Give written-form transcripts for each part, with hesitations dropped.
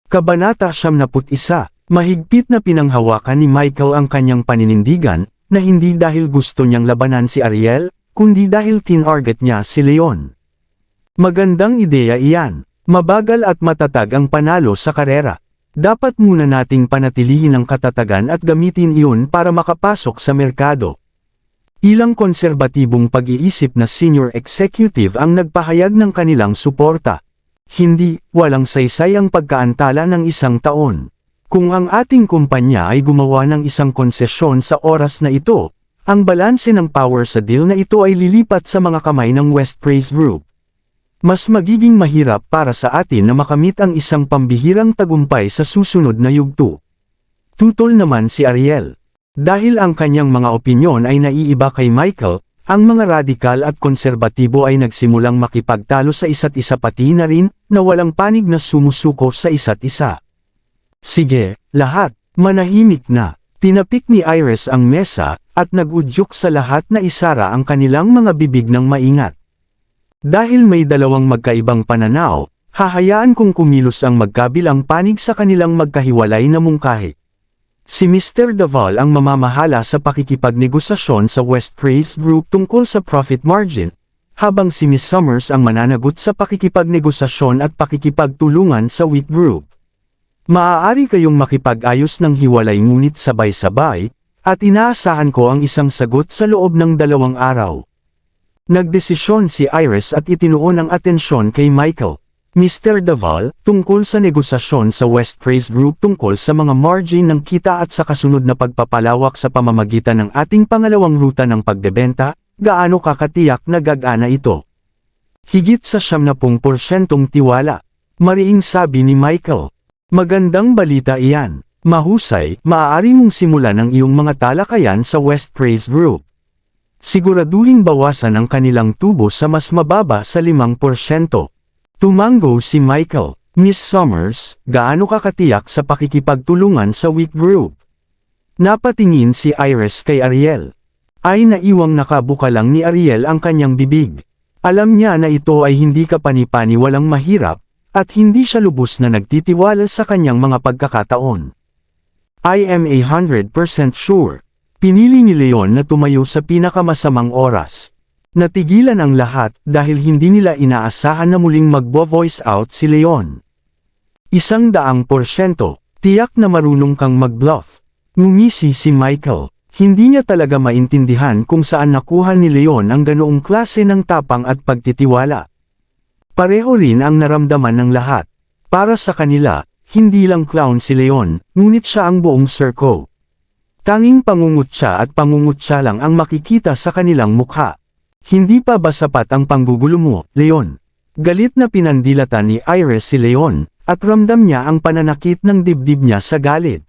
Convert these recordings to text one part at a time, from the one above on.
Kabanata 71, mahigpit na pinanghawakan ni Michael ang kanyang paninindigan, na hindi dahil gusto niyang labanan si Ariel, kundi dahil tinarget niya si Leon. Magandang ideya iyan. Mabagal at matatag ang panalo sa karera. Dapat muna nating panatilihin ang katatagan at gamitin iyon para makapasok sa merkado. Ilang konserbatibong pag-iisip na senior executive ang nagpahayag ng kanilang suporta. Hindi, walang saysay ang pagkaantala ng isang taon. Kung ang ating kumpanya ay gumawa ng isang konsesyon sa oras na ito, ang balanse ng power sa deal na ito ay lilipat sa mga kamay ng West Praise Group. Mas magiging mahirap para sa atin na makamit ang isang pambihirang tagumpay sa susunod na yugto. Tutol naman si Ariel. Dahil ang kanyang mga opinyon ay naiiba kay Michael, ang mga radikal at konserbatibo ay nagsimulang makipagtalo sa isa't isa pati na rin na walang panig na sumusuko sa isa't isa. Sige, lahat, manahimik na. Tinapik ni Iris ang mesa at nagudyok sa lahat na isara ang kanilang mga bibig ng maingat. Dahil may dalawang magkaibang pananaw, hahayaan kong kumilos ang magkabilang panig sa kanilang magkahiwalay na mungkahi. Si Mr. Daval ang mamamahala sa pakikipagnegosasyon sa West Praise Group tungkol sa profit margin, habang si Miss Summers ang mananagot sa pakikipagnegosasyon at pakikipagtulungan sa Wheat Group. Maaari kayong makipag-ayos ng hiwalay ngunit sabay-sabay, at inaasahan ko ang isang sagot sa loob ng 2 araw. Nagdesisyon si Iris at itinuon ang atensyon kay Michael. Mr. Daval, tungkol sa negosasyon sa West Praise Group tungkol sa mga margin ng kita at sa kasunod na pagpapalawak sa pamamagitan ng ating pangalawang ruta ng pagbebenta, gaano kakatiyak na gagana ito? Higit sa 70% tiwala. Mariing sabi ni Michael. Magandang balita iyan. Mahusay, maaari mong simulan ang iyong mga talakayan sa West Praise Group. Siguraduhing bawasan ang kanilang tubo sa mas mababa sa 5%. Tumango si Michael. Miss Summers, gaano kakatiyak sa pakikipagtulungan sa Wheat Group? Napatingin si Iris kay Ariel. Ay naiwang nakabuka lang ni Ariel ang kanyang bibig. Alam niya na ito ay hindi kapani-pani walang mahirap, at hindi siya lubos na nagtitiwala sa kanyang mga pagkakataon. I am 100% sure. Pinili ni Leon na tumayo sa pinakamasamang oras. Natigilan ang lahat dahil hindi nila inaasahan na muling magbo-voice out si Leon. 100%, tiyak na marunong kang mag-bluff. Ngumisi si Michael. Hindi niya talaga maintindihan kung saan nakuha ni Leon ang ganoong klase ng tapang at pagtitiwala. Pareho rin ang naramdaman ng lahat. Para sa kanila, hindi lang clown si Leon, ngunit siya ang buong circo. Tanging pangungutya at pangungutya lang ang makikita sa kanilang mukha. Hindi pa ba sapat ang panggugulo mo, Leon? Galit na pinandilatan ni Iris si Leon, at ramdam niya ang pananakit ng dibdib niya sa galit.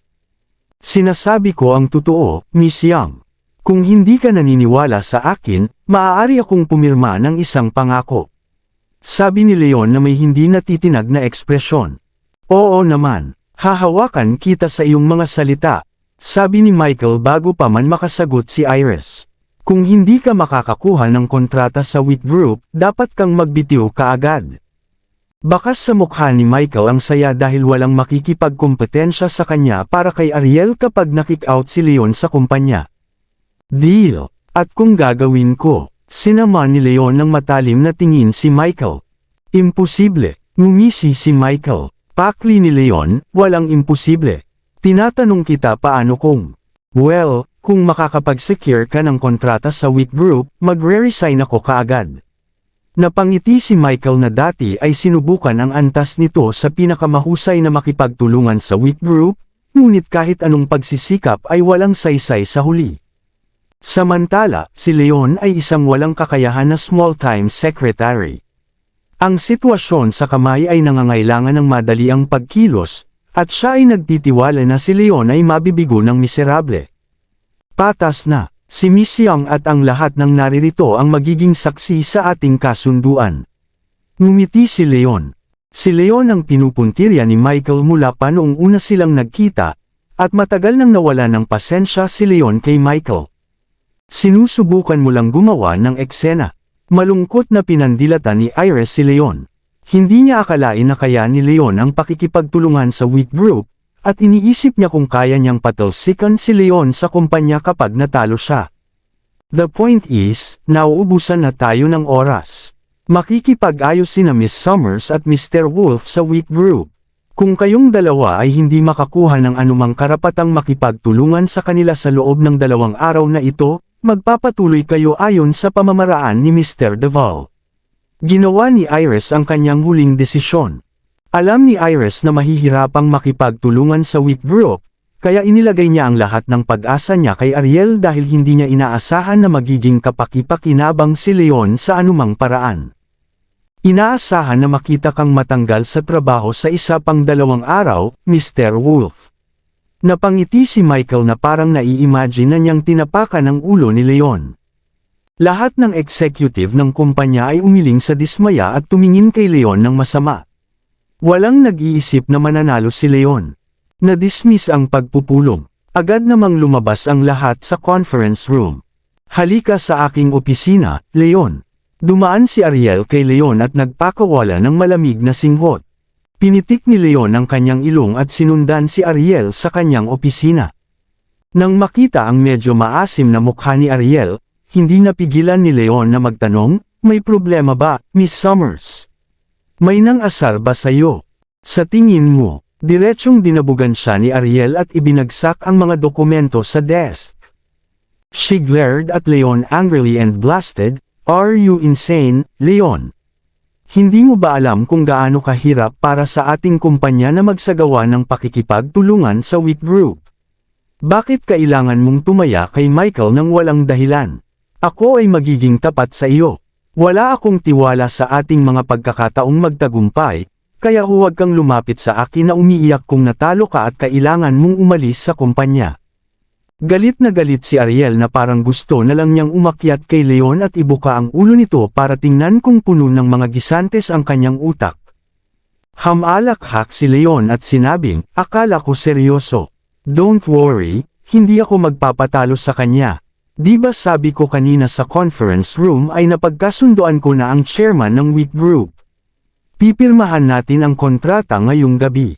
Sinasabi ko ang totoo, Miss Young. Kung hindi ka naniniwala sa akin, maaari akong pumirma ng isang pangako. Sabi ni Leon na may hindi natitinag na ekspresyon. Oo naman, hahawakan kita sa iyong mga salita. Sabi ni Michael bago pa man makasagot si Iris. Kung hindi ka makakakuha ng kontrata sa Wheat Group, dapat kang magbitiw kaagad. Bakas sa mukha ni Michael ang saya dahil walang makikipagkompetensya sa kanya para kay Ariel kapag nakick out si Leon sa kumpanya. Deal. At kung gagawin ko, sinama ni Leon ng matalim na tingin si Michael. Imposible. Ngumisi si Michael. Pakli ni Leon, walang imposible. Tinatanong kita paano kung, well, kung makakapag-secure ka ng kontrata sa Wheat Group, magre-resign ako kaagad. Napangiti si Michael na dati ay sinubukan ang antas nito sa pinakamahusay na makipagtulungan sa Wheat Group, ngunit kahit anong pagsisikap ay walang saysay sa huli. Samantala, si Leon ay isang walang kakayahan na small-time secretary. Ang sitwasyon sa kamay ay nangangailangan ng madaliang pagkilos, at siya ay nagtitiwala na si Leon ay mabibigo ng miserable. Patas na, si Miss Young at ang lahat ng naririto ang magiging saksi sa ating kasunduan. Ngumiti si Leon. Si Leon ang pinupuntirya ni Michael mula pa noong una silang nagkita, at matagal nang nawala ng pasensya si Leon kay Michael. Sinusubukan mo lang gumawa ng eksena. Malungkot na pinandilatan ni Iris si Leon. Hindi niya akalain na kaya ni Leon ang pakikipagtulungan sa weak group, at iniisip niya kung kaya niyang patalsikan si Leon sa kumpanya kapag natalo siya. The point is, nauubusan na tayo ng oras. Makikipag-ayos sina Miss Summers at Mr. Wolf sa weak group. Kung kayong dalawa ay hindi makakuha ng anumang karapatang makipagtulungan sa kanila sa loob ng 2 araw na ito, magpapatuloy kayo ayon sa pamamaraan ni Mr. Deval. Ginawa ni Iris ang kanyang huling desisyon. Alam ni Iris na mahihirapang makipagtulungan sa weak group, kaya inilagay niya ang lahat ng pag-asa niya kay Ariel dahil hindi niya inaasahan na magiging kapaki-pakinabang si Leon sa anumang paraan. Inaasahan na makita kang matanggal sa trabaho sa isa pang 2 araw, Mr. Wolf. Napangiti si Michael na parang nai-imagine na niyang tinapakan ang ulo ni Leon. Lahat ng executive ng kumpanya ay umiling sa dismaya at tumingin kay Leon ng masama. Walang nag-iisip na mananalo si Leon. Na-dismiss ang pagpupulong. Agad namang lumabas ang lahat sa conference room. Halika sa aking opisina, Leon. Dumaan si Ariel kay Leon at nagpakawala ng malamig na singhot. Pinitik ni Leon ang kanyang ilong at sinundan si Ariel sa kanyang opisina. Nang makita ang medyo maasim na mukha ni Ariel, hindi napigilan ni Leon na magtanong, "May problema ba, Miss Summers? May nang-asar ba sa'yo?" Sa tingin mo, diretsyong dinabugan siya ni Ariel at ibinagsak ang mga dokumento sa desk. She glared at Leon angrily and blasted, "Are you insane, Leon? Hindi mo ba alam kung gaano kahirap para sa ating kumpanya na magsagawa ng pakikipagtulungan sa weak group? Bakit kailangan mong tumaya kay Michael nang walang dahilan? Ako ay magiging tapat sa iyo. Wala akong tiwala sa ating mga pagkakataong magtagumpay, kaya huwag kang lumapit sa akin na umiiyak kung natalo ka at kailangan mong umalis sa kumpanya." Galit na galit si Ariel na parang gusto na lang niyang umakyat kay Leon at ibuka ang ulo nito para tingnan kung puno ng mga gisantes ang kanyang utak. Hamalakhak si Leon at sinabing, "Akala ko seryoso. Don't worry, hindi ako magpapatalo sa kanya. Di ba sabi ko kanina sa conference room ay napagkasundoan ko na ang chairman ng weak group. Pipirmahan natin ang kontrata ngayong gabi."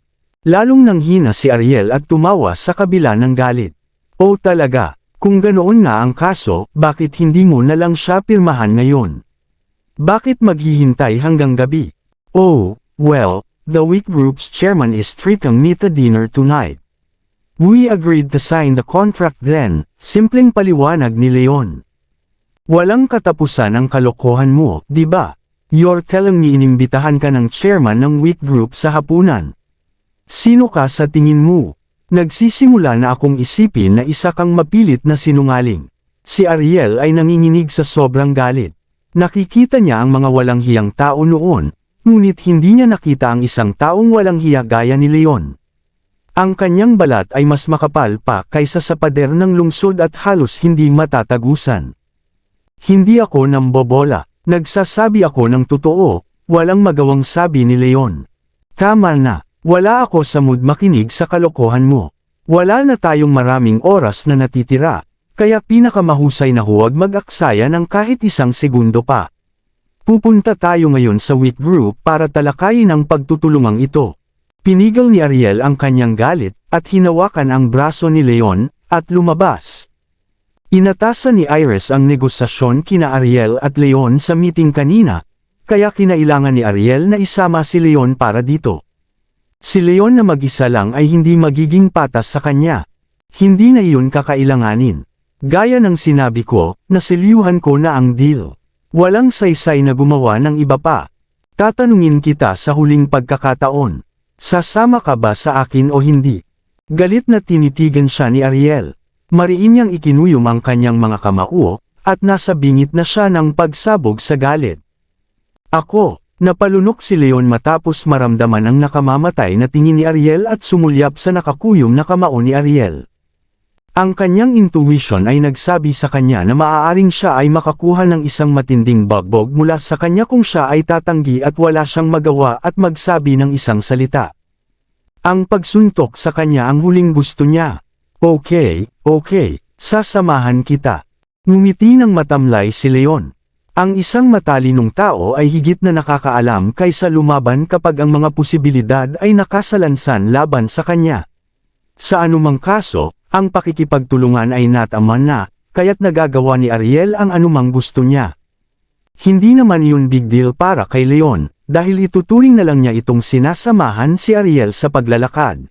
Lalong nanghina si Ariel at tumawa sa kabila ng galit. "Oh talaga, kung ganoon na ang kaso, bakit hindi mo na lang siya pirmahan ngayon? Bakit maghihintay hanggang gabi?" "Oh, well, the weak group's chairman is treating me to dinner tonight. We agreed to sign the contract then," simpleng paliwanag ni Leon. "Walang katapusan ang kalokohan mo, di ba? You're telling me inimbitahan ka ng chairman ng weak group sa hapunan. Sino ka sa tingin mo?" Nagsisimula na akong isipin na isa kang mapilit na sinungaling. Si Ariel ay nanginginig sa sobrang galit. Nakikita niya ang mga walang hiyang tao noon, ngunit hindi niya nakita ang isang taong walang hiya gaya ni Leon. Ang kanyang balat ay mas makapal pa kaysa sa pader ng lungsod at halos hindi matatagusan. "Hindi ako nambobola. Nagsasabi ako ng totoo," walang magawang sabi ni Leon. "Tama na. Wala ako sa mood makinig sa kalokohan mo. Wala na tayong maraming oras na natitira, kaya pinakamahusay na huwag mag-aksaya ng kahit isang segundo pa. Pupunta tayo ngayon sa weak group para talakayin ang pagtutulungang ito." Pinigil ni Ariel ang kanyang galit, at hinawakan ang braso ni Leon, at lumabas. Inatasan ni Iris ang negosasyon kina Ariel at Leon sa meeting kanina, kaya kinailangan ni Ariel na isama si Leon para dito. Si Leon na mag-isa lang ay hindi magiging patas sa kanya. Hindi na iyon kakailanganin. Gaya ng sinabi ko, nasiliuhan ko na ang deal. Walang saysay na gumawa ng iba pa. Tatanungin kita sa huling pagkakataon. Sasama ka ba sa akin o hindi? Galit na tinitigan siya ni Ariel. Mariin niyang ikinuyom ang kanyang mga kamao, at nasa bingit na siya ng pagsabog sa galit. "Ako." Napalunok si Leon matapos maramdaman ang nakamamatay na tingin ni Ariel at sumulyap sa nakakuyom na kamao ni Ariel. Ang kanyang intuition ay nagsabi sa kanya na maaaring siya ay makakuha ng isang matinding bagbog mula sa kanya kung siya ay tatanggi at wala siyang magawa at magsabi ng isang salita. Ang pagsuntok sa kanya ang huling gusto niya. Okay, sasamahan kita." Ngumiti ng matamlay si Leon. Ang isang matalinong tao ay higit na nakakaalam kaysa lumaban kapag ang mga posibilidad ay nakasalansan laban sa kanya. Sa anumang kaso, ang pakikipagtulungan ay nataman na, kaya't nagagawa ni Ariel ang anumang gusto niya. Hindi naman yun big deal para kay Leon, dahil ituturing na lang niya itong sinasamahan si Ariel sa paglalakad.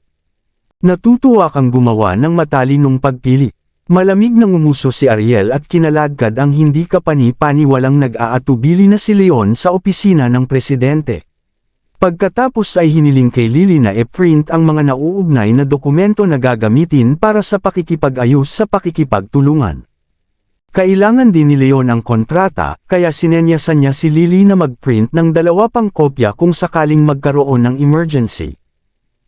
Natutuwa kang gumawa ng matalinong pagpili. Malamig nang umuso si Ariel at kinaladkad ang hindi kapani-paniwalang nag-aatubili na si Leon sa opisina ng presidente. Pagkatapos ay hiniling kay Lily na e-print ang mga nauugnay na dokumento na gagamitin para sa pakikipag-ayos sa pakikipagtulungan. Kailangan din ni Leon ang kontrata, kaya sinenyasan niya si Lily na mag-print ng 2 pang kopya kung sakaling magkaroon ng emergency.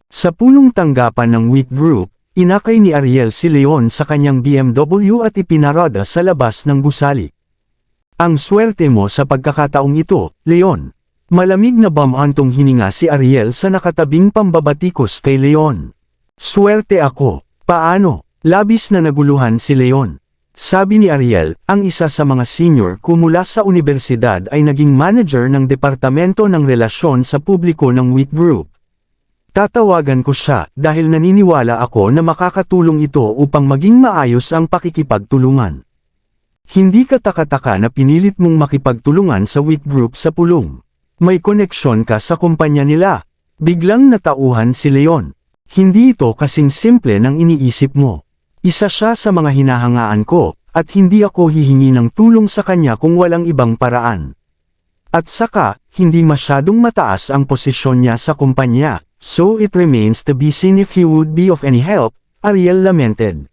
Sa punong tanggapan ng Wheat Group, inakay ni Ariel si Leon sa kanyang BMW at ipinarada sa labas ng gusali. Ang swerte mo sa pagkakataong ito, Leon. Malamig na bamantong hininga si Ariel sa nakatabing pambabatikos kay Leon. Swerte ako. Paano? Labis na naguluhan si Leon. Sabi ni Ariel, ang isa sa mga senior mula sa universidad ay naging manager ng Departamento ng Relasyon sa Publiko ng Wheat Group. Tatawagan ko siya dahil naniniwala ako na makakatulong ito upang maging maayos ang pakikipagtulungan. Hindi ka taka-taka na pinilit mong makipagtulungan sa Wheat Group sa pulong. May koneksyon ka sa kumpanya nila. Biglang natauhan si Leon. Hindi ito kasing simple ng iniisip mo. Isa siya sa mga hinahangaan ko, at hindi ako hihingi ng tulong sa kanya kung walang ibang paraan. At saka, hindi masyadong mataas ang posisyon niya sa kumpanya. So it remains to be seen if he would be of any help, Ariel lamented.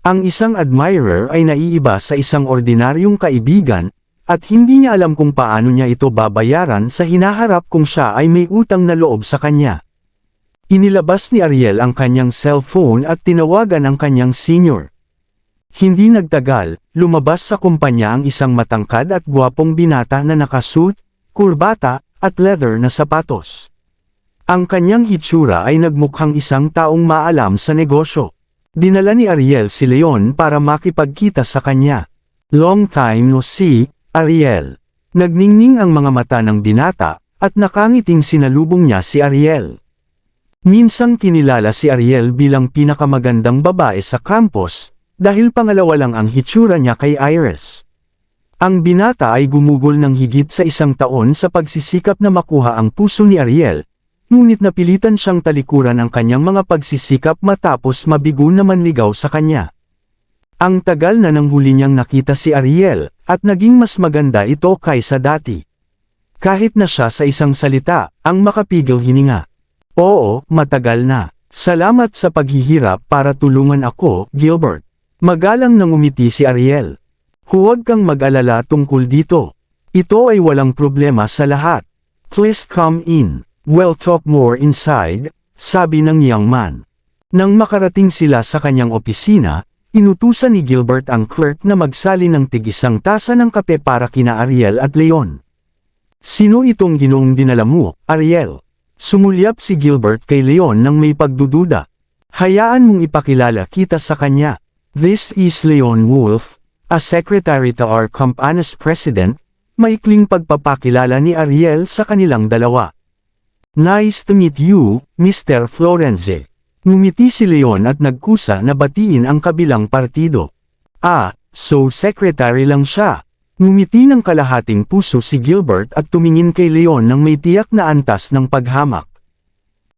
Ang isang admirer ay naiiba sa isang ordinaryong kaibigan, at hindi niya alam kung paano niya ito babayaran sa hinaharap kung siya ay may utang na loob sa kanya. Inilabas ni Ariel ang kanyang cellphone at tinawagan ang kanyang senior. Hindi nagtagal, lumabas sa kumpanya ang isang matangkad at gwapong binata na nakasuit, kurbata, at leather na sapatos. Ang kanyang hitsura ay nagmukhang isang taong maalam sa negosyo. Dinala ni Ariel si Leon para makipagkita sa kanya. Long time no see, Ariel. Nagningning ang mga mata ng binata, at nakangiting sinalubong niya si Ariel. Minsang kinilala si Ariel bilang pinakamagandang babae sa campus, dahil pangalawa lang ang hitsura niya kay Iris. Ang binata ay gumugol ng higit sa 1 taon sa pagsisikap na makuha ang puso ni Ariel, ngunit napilitan siyang talikuran ang kanyang mga pagsisikap matapos mabigo na manligaw sa kanya. Ang tagal na nang huli niyang nakita si Ariel, at naging mas maganda ito kaysa dati. Kahit na siya sa isang salita, ang makapigil hininga. Oo, matagal na. Salamat sa paghihirap para tulungan ako, Gilbert. Magalang nang umiti si Ariel. Huwag kang mag-alala tungkol dito. Ito ay walang problema sa lahat. Please come in. We'll talk more inside, sabi ng young man. Nang makarating sila sa kanyang opisina, inutusan ni Gilbert ang clerk na magsali ng tig-1 tasa ng kape para kina Ariel at Leon. Sino itong ginoong dinala mo, Ariel? Sumulyap si Gilbert kay Leon nang may pagdududa. Hayaan mong ipakilala kita sa kanya. This is Leon Wolf, a secretary to our company's president. Maikling pagpapakilala ni Ariel sa kanilang dalawa. Nice to meet you, Mr. Florenze. Ngumiti si Leon at nagkusa na batiin ang kabilang partido. Ah, so secretary lang siya. Ngumiti ng kalahating puso si Gilbert at tumingin kay Leon nang may tiyak na antas ng paghamak.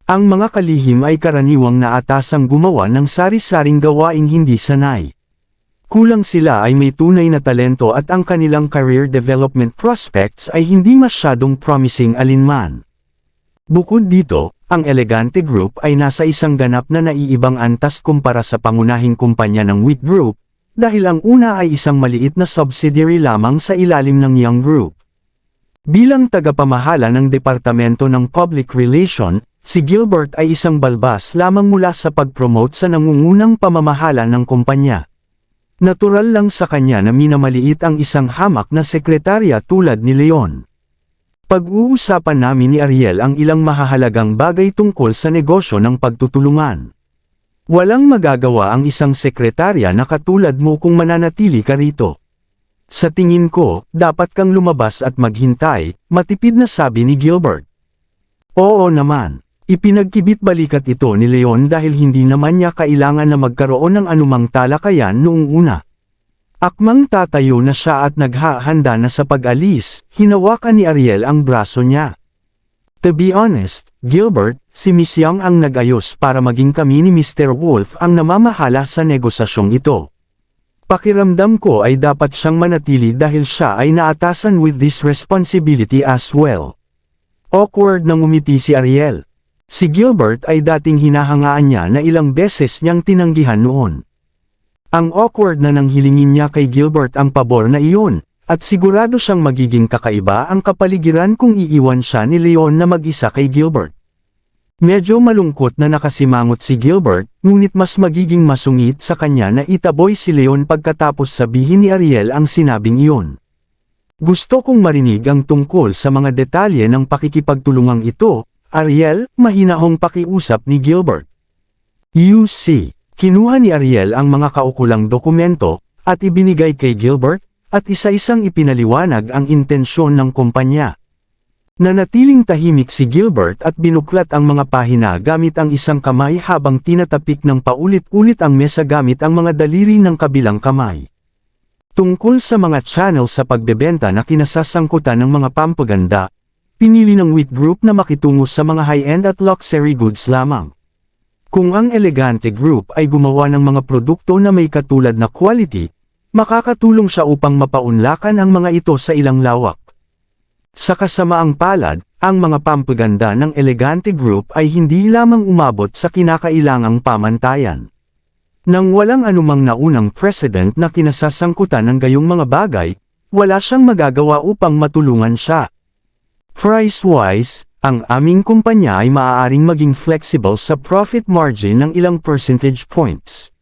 Ang mga kalihim ay karaniwang naatasang gumawa ng sari-saring gawaing hindi sanay. Kulang sila ay may tunay na talento at ang kanilang career development prospects ay hindi masyadong promising alinman. Bukod dito, ang Elegante Group ay nasa isang ganap na naiibang antas kumpara sa pangunahing kumpanya ng Wheat Group, dahil ang una ay isang maliit na subsidiary lamang sa ilalim ng Young Group. Bilang tagapamahala ng Departamento ng Public Relation, si Gilbert ay isang balbas lamang mula sa pag-promote sa nangungunang pamamahala ng kumpanya. Natural lang sa kanya na minamaliit ang isang hamak na sekretarya tulad ni Leon. Pag-uusapan namin ni Ariel ang ilang mahahalagang bagay tungkol sa negosyo ng pagtutulungan. Walang magagawa ang isang sekretarya na katulad mo kung mananatili ka rito. Sa tingin ko, dapat kang lumabas at maghintay, matipid na sabi ni Gilbert. Oo naman. Ipinagkibit-balikat ito ni Leon dahil hindi naman niya kailangan na magkaroon ng anumang talakayan noong una. Akmang tatayo na siya at naghahanda na sa pag-alis, hinawakan ni Ariel ang braso niya. To be honest, Gilbert, si Miss Young ang nag-ayos para maging kami ni Mr. Wolf ang namamahala sa negosasyong ito. Pakiramdam ko ay dapat siyang manatili dahil siya ay naatasan with this responsibility as well. Awkward nang umiti si Ariel. Si Gilbert ay dating hinahangaan niya na ilang beses niyang tinanggihan noon. Ang awkward na nang hilingin niya kay Gilbert ang pabor na iyon, at sigurado siyang magiging kakaiba ang kapaligiran kung iiwan siya ni Leon na mag-isa kay Gilbert. Medyo malungkot na nakasimangot si Gilbert, ngunit mas magiging masungit sa kanya na itaboy si Leon pagkatapos sabihin ni Ariel ang sinabing iyon. Gusto kong marinig ang tungkol sa mga detalye ng pakikipagtulungang ito, Ariel, mahinahong pakiusap ni Gilbert. UC, kinuha ni Ariel ang mga kaukulang dokumento, at ibinigay kay Gilbert, at isa-isang ipinaliwanag ang intensyon ng kumpanya. Nanatiling tahimik si Gilbert at binuklat ang mga pahina gamit ang isang kamay habang tinatapik ng paulit-ulit ang mesa gamit ang mga daliri ng kabilang kamay. Tungkol sa mga channel sa pagbebenta na kinasasangkutan ng mga pampaganda, pinili ng Wheat Group na makitungo sa mga high-end at luxury goods lamang. Kung ang Elegante Group ay gumawa ng mga produkto na may katulad na quality, makakatulong siya upang mapaunlakan ang mga ito sa ilang lawak. Sa kasamaang palad, ang mga pampaganda ng Elegante Group ay hindi lamang umabot sa kinakailangang pamantayan. Nang walang anumang naunang precedent na kinasasangkutan ng gayong mga bagay, wala siyang magagawa upang matulungan siya. Price-wise, ang aming kumpanya ay maaaring maging flexible sa profit margin ng ilang percentage points.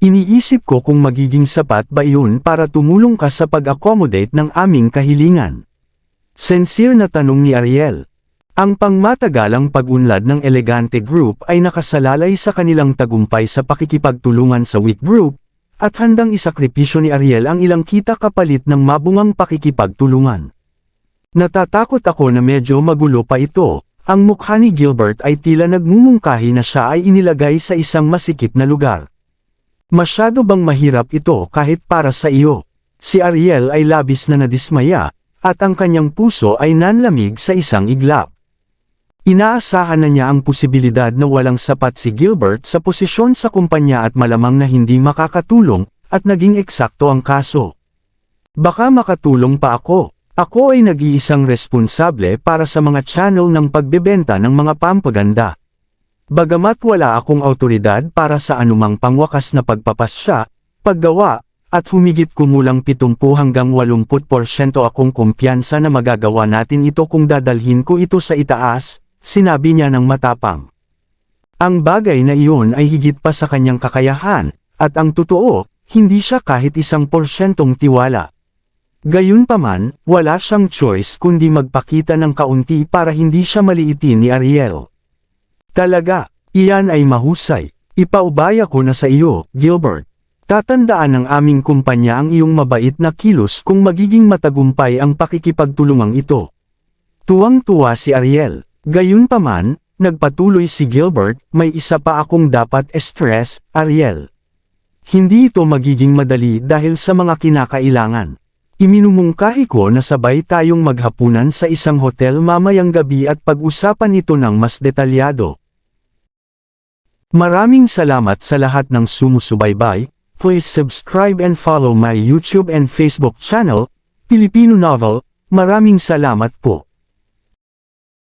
Iniisip ko kung magiging sapat ba iyon para tumulong ka sa pag-accommodate ng aming kahilingan. Sincere na tanong ni Ariel. Ang pangmatagalang pag-unlad ng Elegante Group ay nakasalalay sa kanilang tagumpay sa pakikipagtulungan sa Wheat Group, at handang isakripisyo ni Ariel ang ilang kita kapalit ng mabungang pakikipagtulungan. Natatakot ako na medyo magulo pa ito. Ang mukha ni Gilbert ay tila nagmumungkahi na siya ay inilagay sa isang masikip na lugar. Masyado bang mahirap ito kahit para sa iyo? Si Ariel ay labis na nadismaya, at ang kanyang puso ay nanlamig sa isang iglap. Inaasahan na niya ang posibilidad na walang sapat si Gilbert sa posisyon sa kumpanya at malamang na hindi makakatulong, at naging eksakto ang kaso. Baka makatulong pa ako. Ako ay nag-iisang responsable para sa mga channel ng pagbebenta ng mga pampaganda. Bagamat wala akong awtoridad para sa anumang pangwakas na pagpapasya, paggawa, at humigit kumulang 70 hanggang 80% akong kumpiyansa na magagawa natin ito kung dadalhin ko ito sa itaas, sinabi niya ng matapang. Ang bagay na iyon ay higit pa sa kanyang kakayahan, at ang totoo, hindi siya kahit 1% tiwala. Gayunpaman, wala siyang choice kundi magpakita ng kaunti para hindi siya maliitin ni Ariel. Talaga, iyan ay mahusay. Ipaubaya ko na sa iyo, Gilbert. Tatandaan ng aming kumpanya ang iyong mabait na kilos kung magiging matagumpay ang pakikipagtulungang ito. Tuwang-tuwa si Ariel. Gayunpaman, nagpatuloy si Gilbert, may isa pa akong dapat stress, Ariel. Hindi ito magiging madali dahil sa mga kinakailangan. Iminumungkahi ko na sabay tayong maghapunan sa isang hotel mamayang gabi at pag-usapan ito ng mas detalyado. Maraming salamat sa lahat ng sumusubaybay. Please subscribe and follow my YouTube and Facebook channel, Filipino Novel. Maraming salamat po.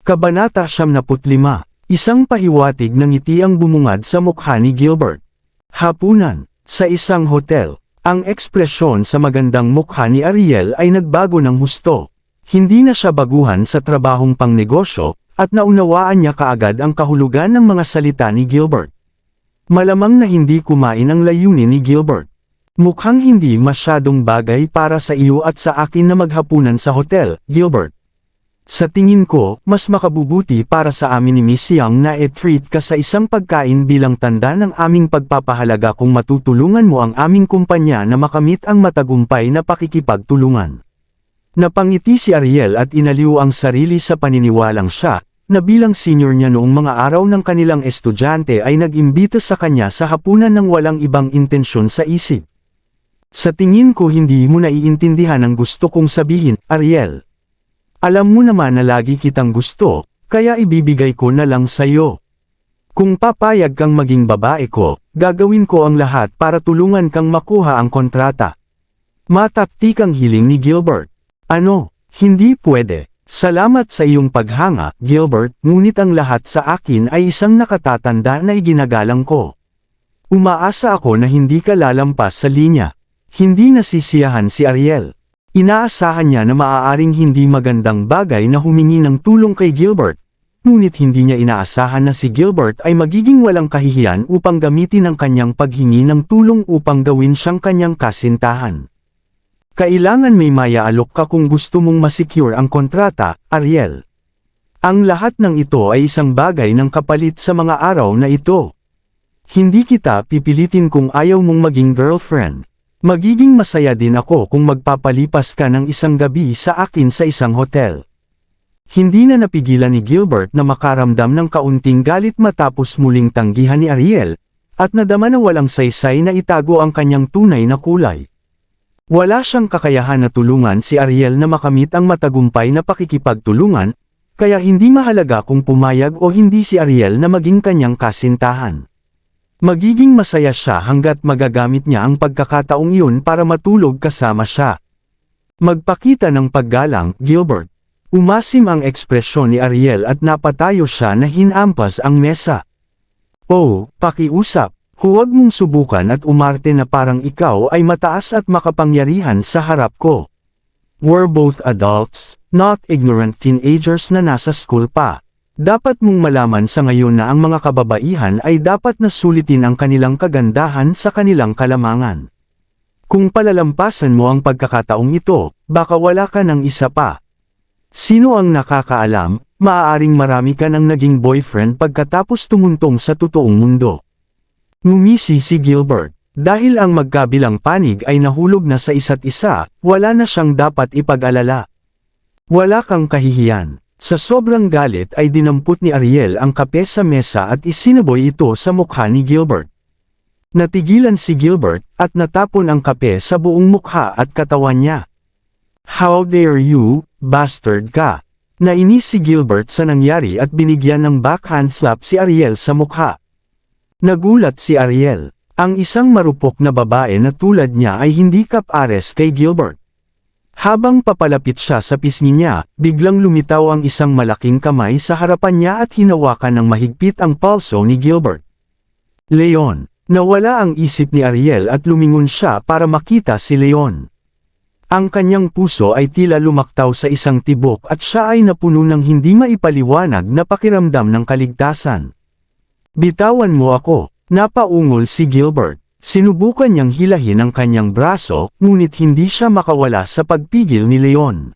Kabanata 75. Isang pahiwatig ng ngiti ang bumungad sa mukha ni Gilbert. Hapunan. Sa isang hotel, ang ekspresyon sa magandang mukha ni Ariel ay nagbago ng husto. Hindi na siya baguhan sa trabahong pangnegosyo, at naunawaan niya kaagad ang kahulugan ng mga salita ni Gilbert. Malamang na hindi kumain ang layunin ni Gilbert. Mukhang hindi masyadong bagay para sa iyo at sa akin na maghapunan sa hotel, Gilbert. Sa tingin ko, mas makabubuti para sa amin ni Miss Young na i-treat ka sa isang pagkain bilang tanda ng aming pagpapahalaga kung matutulungan mo ang aming kumpanya na makamit ang matagumpay na pakikipagtulungan. Napangiti si Ariel at inaliw ang sarili sa paniniwalang siya, na bilang senior niya noong mga araw ng kanilang estudyante ay nag-imbita sa kanya sa hapunan ng walang ibang intensyon sa isip. Sa tingin ko hindi mo naiintindihan ang gusto kong sabihin, Ariel. Alam mo naman na lagi kitang gusto, kaya ibibigay ko na lang sa'yo. Kung papayag kang maging babae ko, gagawin ko ang lahat para tulungan kang makuha ang kontrata. Mataktikang hiling ni Gilbert. Ano, hindi pwede. Salamat sa iyong paghanga, Gilbert, ngunit ang lahat sa akin ay isang nakatatanda na iginagalang ko. Umaasa ako na hindi ka lalampas sa linya. Hindi nasisiyahan si Ariel. Inaasahan niya na maaaring hindi magandang bagay na humingi ng tulong kay Gilbert, ngunit hindi niya inaasahan na si Gilbert ay magiging walang kahihiyan upang gamitin ang kanyang paghingi ng tulong upang gawin siyang kanyang kasintahan. Kailangan may maya-alok ka kung gusto mong masecure ang kontrata, Ariel. Ang lahat ng ito ay isang bagay ng kapalit sa mga araw na ito. Hindi kita pipilitin kung ayaw mong maging girlfriend. Magiging masaya din ako kung magpapalipas ka ng isang gabi sa akin sa isang hotel. Hindi na napigilan ni Gilbert na makaramdam ng kaunting galit matapos muling tanggihan ni Ariel, at nadama na walang saysay na itago ang kanyang tunay na kulay. Wala siyang kakayahan na tulungan si Ariel na makamit ang matagumpay na pakikipagtulungan, kaya hindi mahalaga kung pumayag o hindi si Ariel na maging kanyang kasintahan. Magiging masaya siya hanggat magagamit niya ang pagkakataong iyon para matulog kasama siya. Magpakita ng paggalang, Gilbert. Umasim ang ekspresyon ni Ariel at napatayo siya na hinampas ang mesa. Oh, pakiusap, huwag mong subukan at umarte na parang ikaw ay mataas at makapangyarihan sa harap ko. We're both adults, not ignorant teenagers na nasa school pa. Dapat mong malaman sa ngayon na ang mga kababaihan ay dapat na sulitin ang kanilang kagandahan sa kanilang kalamangan. Kung palalampasan mo ang pagkakataong ito, baka wala ka ng isa pa. Sino ang nakakaalam, maaaring marami ka ng naging boyfriend pagkatapos tumuntong sa totoong mundo. Ngumisi si Gilbert. Dahil ang magkabilang panig ay nahulog na sa isa't isa, wala na siyang dapat ipag-alala. Wala kang kahihiyan. Sa sobrang galit ay dinampot ni Ariel ang kape sa mesa at isinaboy ito sa mukha ni Gilbert. Natigilan si Gilbert at natapon ang kape sa buong mukha at katawan niya. How dare you, bastard ka! Nainis si Gilbert sa nangyari at binigyan ng backhand slap si Ariel sa mukha. Nagulat si Ariel. Ang isang marupok na babae na tulad niya ay hindi kap-ares kay Gilbert. Habang papalapit siya sa pisngi niya, biglang lumitaw ang isang malaking kamay sa harapan niya at hinawakan ng mahigpit ang palso ni Gilbert. Leon. Nawala ang isip ni Ariel at lumingon siya para makita si Leon. Ang kanyang puso ay tila lumaktaw sa isang tibok at siya ay napuno ng hindi maipaliwanag na pakiramdam ng kaligtasan. Bitawan mo ako, napaungol si Gilbert. Sinubukan niyang hilahin ang kanyang braso, ngunit hindi siya makawala sa pagpigil ni Leon.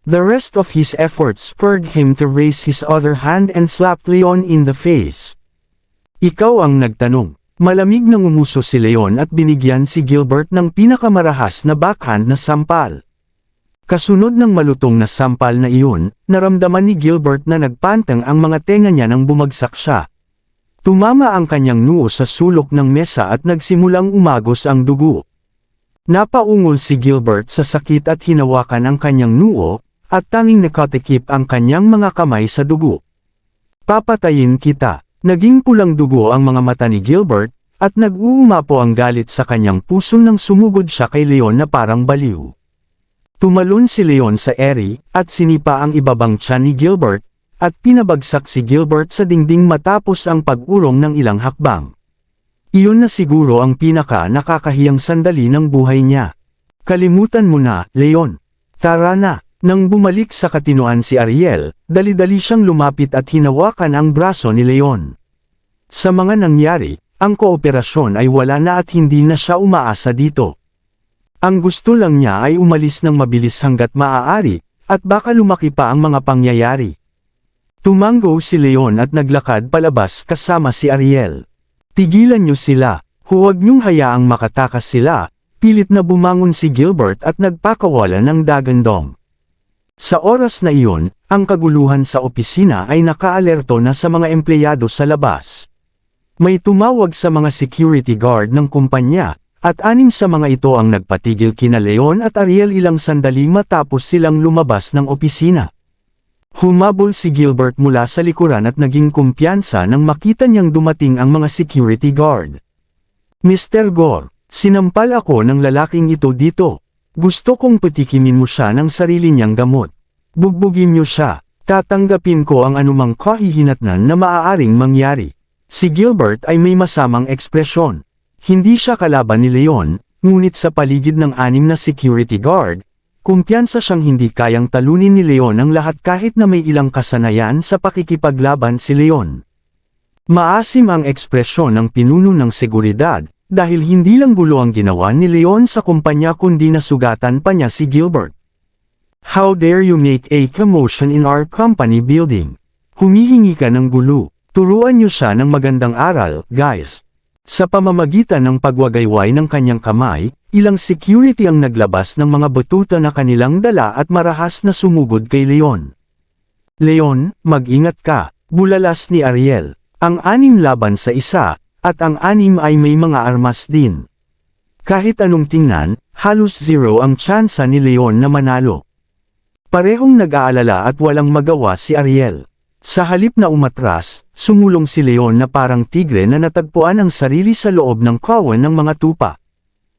The rest of his efforts spurred him to raise his other hand and slap Leon in the face. Ikaw ang nagtanong. Malamig na ngumuso si Leon at binigyan si Gilbert ng pinakamarahas na backhand na sampal. Kasunod ng malutong na sampal na iyon, naramdaman ni Gilbert na nagpantang ang mga tenga niya nang bumagsak siya. Tumama ang kanyang noo sa sulok ng mesa at nagsimulang umagos ang dugo. Napaungol si Gilbert sa sakit at hinawakan ang kanyang noo, at tanging nakatikip ang kanyang mga kamay sa dugo. Papatayin kita. Naging pulang dugo ang mga mata ni Gilbert, at nag-uumapo ang galit sa kanyang puso nang sumugod siya kay Leon na parang baliw. Tumalon si Leon sa eri, at sinipa ang ibabang tiyan ni Gilbert, at pinabagsak si Gilbert sa dingding matapos ang pag-urong ng ilang hakbang. Iyon na siguro ang pinaka-nakakahiyang sandali ng buhay niya. Kalimutan mo na, Leon. Tara na. Nang bumalik sa katinoan si Ariel, dali-dali siyang lumapit at hinawakan ang braso ni Leon. Sa mga nangyari, ang kooperasyon ay wala na at hindi na siya umaasa dito. Ang gusto lang niya ay umalis ng mabilis hanggat maaari, At baka lumaki pa ang mga pangyayari. Tumango si Leon at naglakad palabas kasama si Ariel. Tigilan niyo sila, huwag niyong hayaang makatakas sila, pilit na bumangon si Gilbert at nagpakawala ng dagandong. Sa oras na iyon, ang kaguluhan sa opisina ay nakaalerto na sa mga empleyado sa labas. May tumawag sa mga security guard ng kumpanya, at 6 sa mga ito ang nagpatigil kina Leon at Ariel ilang sandali matapos silang lumabas ng opisina. Humabol si Gilbert mula sa likuran at naging kumpiyansa nang makita niyang dumating ang mga security guard. Mr. Gore, sinampal ako ng lalaking ito dito. Gusto kong patikimin mo siya ng sarili niyang gamot. Bugbugin niyo siya, tatanggapin ko ang anumang kahihinatnan na maaaring mangyari. Si Gilbert ay may masamang ekspresyon. Hindi siya kalaban ni Leon, ngunit sa paligid ng 6 na security guard, kumpiyansa siyang hindi kayang talunin ni Leon ang lahat kahit na may ilang kasanayan sa pakikipaglaban si Leon. Maasim ang ekspresyon ng pinuno ng seguridad, dahil hindi lang gulo ang ginawa ni Leon sa kumpanya kundi nasugatan pa niya si Gilbert. How dare you make a commotion in our company building? Humihingi ka ng gulo. Turuan niyo siya ng magandang aral, guys. Sa pamamagitan ng pagwagayway ng kanyang kamay, ilang security ang naglabas ng mga batuta na kanilang dala at marahas na sumugod kay Leon. Leon, mag-ingat ka, bulalas ni Ariel. Ang 6 laban sa isa, at ang 6 ay may mga armas din. Kahit anong tingnan, halos 0 ang tsansa ni Leon na manalo. Parehong nag-aalala at walang magawa si Ariel. Sa halip na umatras, sumulong si Leon na parang tigre na natagpuan ang sarili sa loob ng kawan ng mga tupa.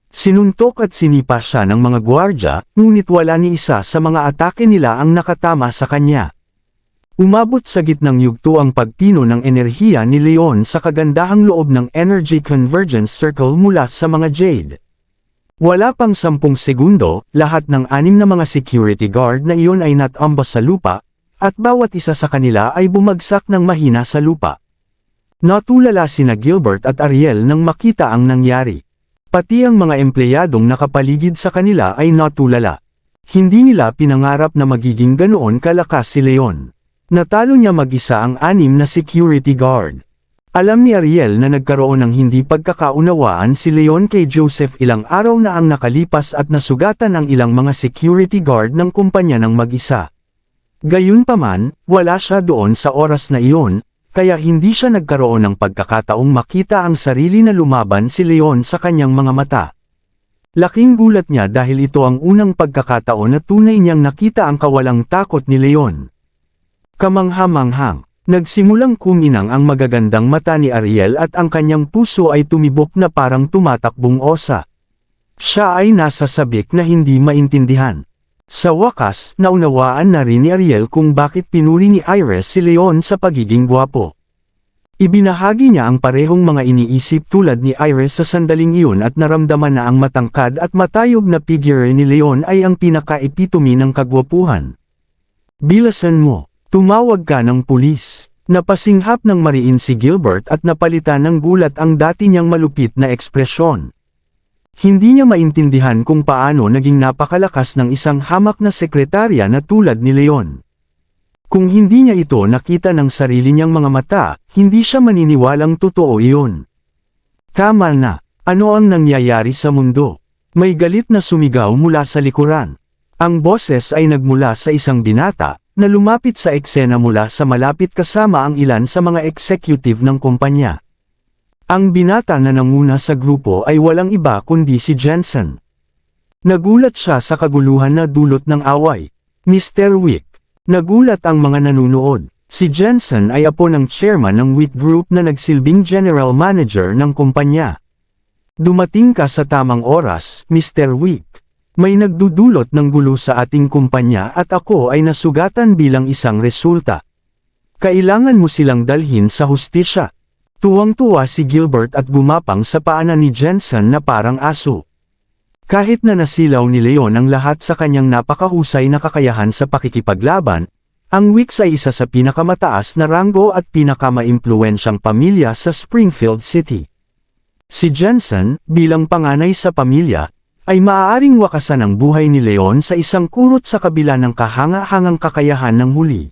Sinuntok at sinipa siya ng mga gwardya, ngunit wala ni isa sa mga atake nila ang nakatama sa kanya. Umabot sa gitnang yugto ang pagpino ng enerhiya ni Leon sa kagandahang loob ng Energy Convergence Circle mula sa mga Jade. Wala pang 10 segundo, lahat ng 6 na mga security guard na iyon ay natambas sa lupa, at bawat isa sa kanila ay bumagsak ng mahina sa lupa. Natulala sina Gilbert at Ariel nang makita ang nangyari. Pati ang mga empleyadong nakapaligid sa kanila ay natulala. Hindi nila pinangarap na magiging ganoon kalakas si Leon. Natalo niya mag-isa ang 6 na security guard. Alam ni Ariel na nagkaroon ng hindi pagkakaunawaan si Leon kay Joseph ilang araw na ang nakalipas at nasugatan ang ilang mga security guard ng kumpanya ng mag-isa. Gayunpaman, wala siya doon sa oras na iyon, kaya hindi siya nagkaroon ng pagkakataong makita ang sarili na lumaban si Leon sa kanyang mga mata. Laking gulat niya dahil ito ang unang pagkakataon na tunay niyang nakita ang kawalang takot ni Leon. Kamangha-manghang, nagsimulang kuminang ang magagandang mata ni Ariel at ang kanyang puso ay tumibok na parang tumatakbong osa. Siya ay nasa sabik na hindi maintindihan. Sa wakas, naunawaan na rin ni Ariel kung bakit pinuri ni Iris si Leon sa pagiging gwapo. Ibinahagi niya ang parehong mga iniisip tulad ni Iris sa sandaling iyon at naramdaman na ang matangkad at matayog na figure ni Leon ay ang pinaka-epitome ng kagwapuhan. Bilasan mo, tumawag ka ng pulis. Napasinghap ng mariin si Gilbert at napalitan ng gulat ang dati niyang malupit na ekspresyon. Hindi niya maintindihan kung paano naging napakalakas ng isang hamak na sekretarya na tulad ni Leon. Kung hindi niya ito nakita ng sarili niyang mga mata, hindi siya maniniwalang totoo iyon. Tama na, ano ang nangyayari sa mundo? May galit na sumigaw mula sa likuran. Ang boses ay nagmula sa isang binata, na lumapit sa eksena mula sa malapit kasama ang ilan sa mga executive ng kumpanya. Ang binata na nanguna sa grupo ay walang iba kundi si Jensen. Nagulat siya sa kaguluhan na dulot ng away. Mr. Wick. Nagulat ang mga nanunood. Si Jensen ay apo ng chairman ng Wick Group na nagsilbing general manager ng kumpanya. Dumating ka sa tamang oras, Mr. Wick. May nagdudulot ng gulo sa ating kumpanya at ako ay nasugatan bilang isang resulta. Kailangan mo silang dalhin sa hustisya. Tuwang-tuwa si Gilbert at gumapang sa paanan ni Jensen na parang aso. Kahit na nasilaw ni Leon ang lahat sa kanyang napakahusay na kakayahan sa pakikipaglaban, ang Wicks ay isa sa pinakamataas na ranggo at pinakamaimpluwensyang pamilya sa Springfield City. Si Jensen, bilang panganay sa pamilya, ay maaaring wakasan ang buhay ni Leon sa isang kurot sa kabila ng kahanga-hangang kakayahan ng huli.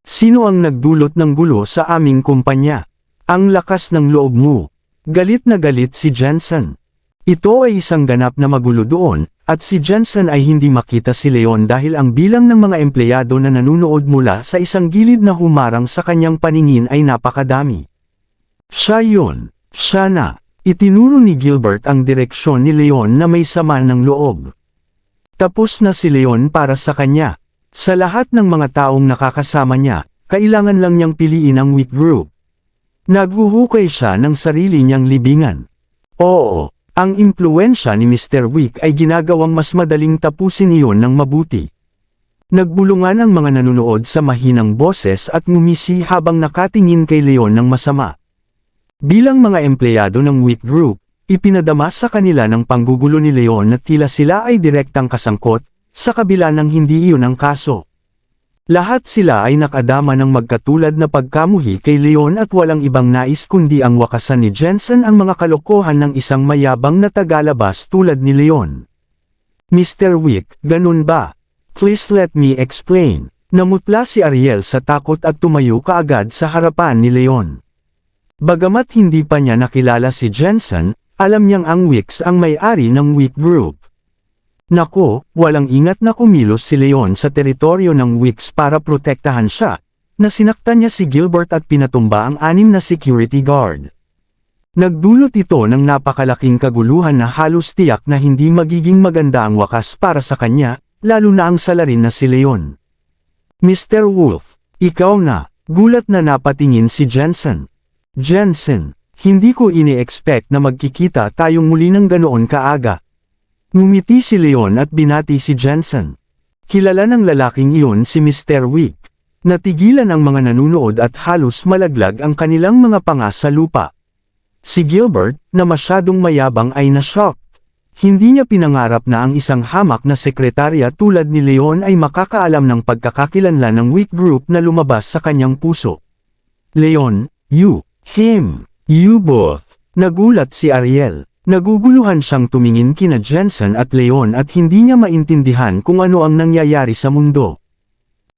Sino ang nagdulot ng gulo sa aming kumpanya? Ang lakas ng loob mo. Galit na galit si Jensen. Ito ay isang ganap na magulo doon, at si Jensen ay hindi makita si Leon dahil ang bilang ng mga empleyado na nanunood mula sa isang gilid na humarang sa kanyang paningin ay napakadami. Siya yun. Siya na. Itinuro ni Gilbert ang direksyon ni Leon na may sama ng loob. Tapos na si Leon para sa kanya. Sa lahat ng mga taong nakakasama niya, kailangan lang niyang piliin ang weak group. Naghuhukay siya ng sarili niyang libingan. Oo, ang impluwensya ni Mr. Weak ay ginagawang mas madaling tapusin iyon ng mabuti. Nagbulungan ang mga nanunood sa mahinang boses at ngumisi habang nakatingin kay Leon ng masama. Bilang mga empleyado ng weak group, ipinadama sa kanila ng panggugulo ni Leon na tila sila ay direktang kasangkot, sa kabila ng hindi iyon ang kaso. Lahat sila ay nakadama ng magkatulad na pagkamuhi kay Leon at walang ibang nais kundi ang wakasan ni Jensen ang mga kalokohan ng isang mayabang na tagalabas tulad ni Leon. Mr. Wick, ganun ba? Please let me explain. Namutla si Ariel sa takot at tumayo kaagad sa harapan ni Leon. Bagamat hindi pa niya nakilala si Jensen, alam niyang ang Wicks ang may-ari ng weak group. Nako, walang ingat na kumilos si Leon sa teritoryo ng Wicks para protektahan siya, na sinaktan niya si Gilbert at pinatumba ang 6 na security guard. Nagdulot ito ng napakalaking kaguluhan na halos tiyak na hindi magiging maganda ang wakas para sa kanya, lalo na ang salarin na si Leon. Mr. Wolf, ikaw na, gulat na napatingin si Jensen. Jensen, hindi ko ini-expect na magkikita tayong muli ng ganoon kaaga. Ngumiti si Leon at binati si Jensen. Kilala ng lalaking iyon si Mr. Wick. Natigilan ang mga nanunood at halos malaglag ang kanilang mga panga sa lupa. Si Gilbert, na masyadong mayabang ay na-shocked. Hindi niya pinangarap na ang isang hamak na sekretarya tulad ni Leon ay makakaalam ng pagkakakilanlan ng weak group na lumabas sa kanyang puso. Leon, him, you both. Nagulat si Ariel. Naguguluhan siyang tumingin kina Jensen at Leon at hindi niya maintindihan kung ano ang nangyayari sa mundo.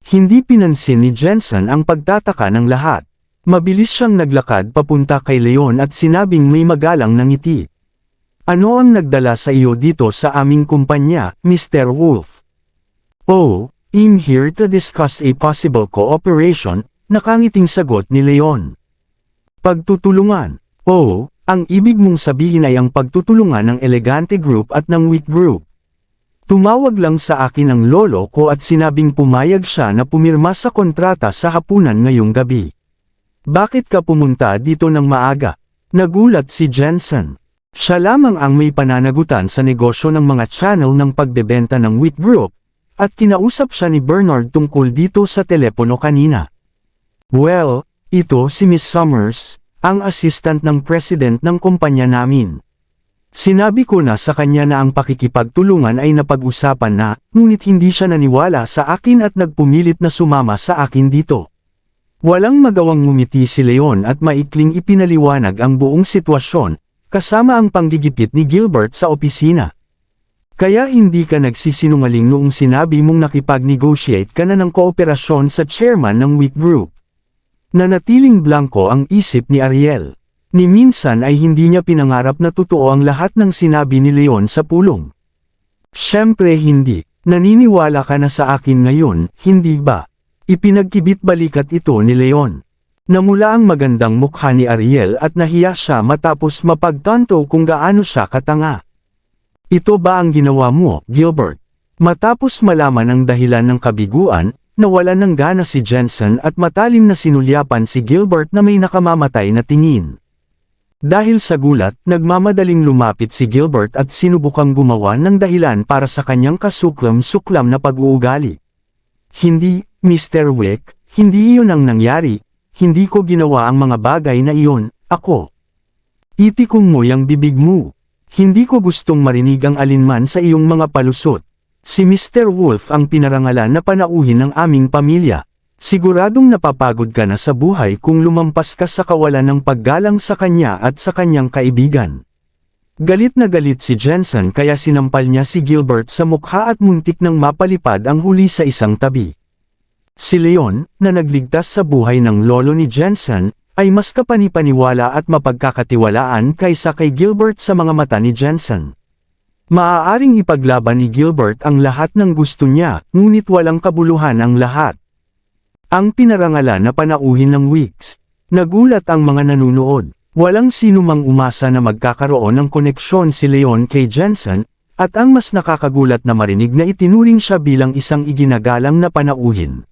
Hindi pinansin ni Jensen ang pagtataka ng lahat. Mabilis siyang naglakad papunta kay Leon at sinabing may magalang na ngiti. Ano ang nagdala sa iyo dito sa aming kumpanya, Mr. Wolf? Oh, I'm here to discuss a possible cooperation, nakangiting sagot ni Leon. Pagtutulungan. Oh, ang ibig mong sabihin ay ang pagtutulungan ng elegante group at ng weak group. Tumawag lang sa akin ang lolo ko at sinabing pumayag siya na pumirma sa kontrata sa hapunan ngayong gabi. Bakit ka pumunta dito ng maaga? Nagulat si Jensen. Siya lamang ang may pananagutan sa negosyo ng mga channel ng pagbebenta ng weak group, at kinausap siya ni Bernard tungkol dito sa telepono kanina. Well, ito si Miss Summers, ang assistant ng president ng kumpanya namin. Sinabi ko na sa kanya na ang pakikipagtulungan ay napag-usapan na, ngunit hindi siya naniwala sa akin at nagpumilit na sumama sa akin dito. Walang magawang ngumiti si Leon at maikling ipinaliwanag ang buong sitwasyon, kasama ang panggigipit ni Gilbert sa opisina. Kaya hindi ka nagsisinungaling noong sinabi mong nakipag-negotiate ka na ng kooperasyon sa chairman ng weak group. Nanatiling blanko ang isip ni Ariel. Ni minsan ay hindi niya pinangarap na totoo ang lahat ng sinabi ni Leon sa pulong. Siyempre hindi. Naniniwala ka na sa akin ngayon, hindi ba? Ipinagkibit balikat ito ni Leon. Namula ang magandang mukha ni Ariel at nahiya siya matapos mapagtanto kung gaano siya katanga. Ito ba ang ginawa mo, Gilbert? Matapos malaman ang dahilan ng kabiguan, nawalan ng gana si Jensen at matalim na sinulyapan si Gilbert na may nakamamatay na tingin. Dahil sa gulat, nagmamadaling lumapit si Gilbert at sinubukang gumawa ng dahilan para sa kanyang kasuklam-suklam na pag-uugali. Hindi, Mr. Wick, hindi iyon ang nangyari, hindi ko ginawa ang mga bagay na iyon, ako. Itikong mo yang bibig mo. Hindi ko gustong marinig ang alinman sa iyong mga palusot. Si Mr. Wolf ang pinarangalan na panauhin ng aming pamilya. Siguradong napapagod ka na sa buhay kung lumampas ka sa kawalan ng paggalang sa kanya at sa kanyang kaibigan. Galit na galit si Jensen kaya sinampal niya si Gilbert sa mukha at muntik nang mapalipad ang huli sa isang tabi. Si Leon, na nagligtas sa buhay ng lolo ni Jensen, ay mas kapanipaniwala at mapagkakatiwalaan kaysa kay Gilbert sa mga mata ni Jensen. Maaaring ipaglaban ni Gilbert ang lahat ng gusto niya, ngunit walang kabuluhan ang lahat. Ang pinarangalan na panauhin ng weeks. Nagulat ang mga nanunood. Walang sino mang umasa na magkakaroon ng koneksyon si Leon kay Jensen, at ang mas nakakagulat na marinig na itinuring siya bilang isang iginagalang na panauhin.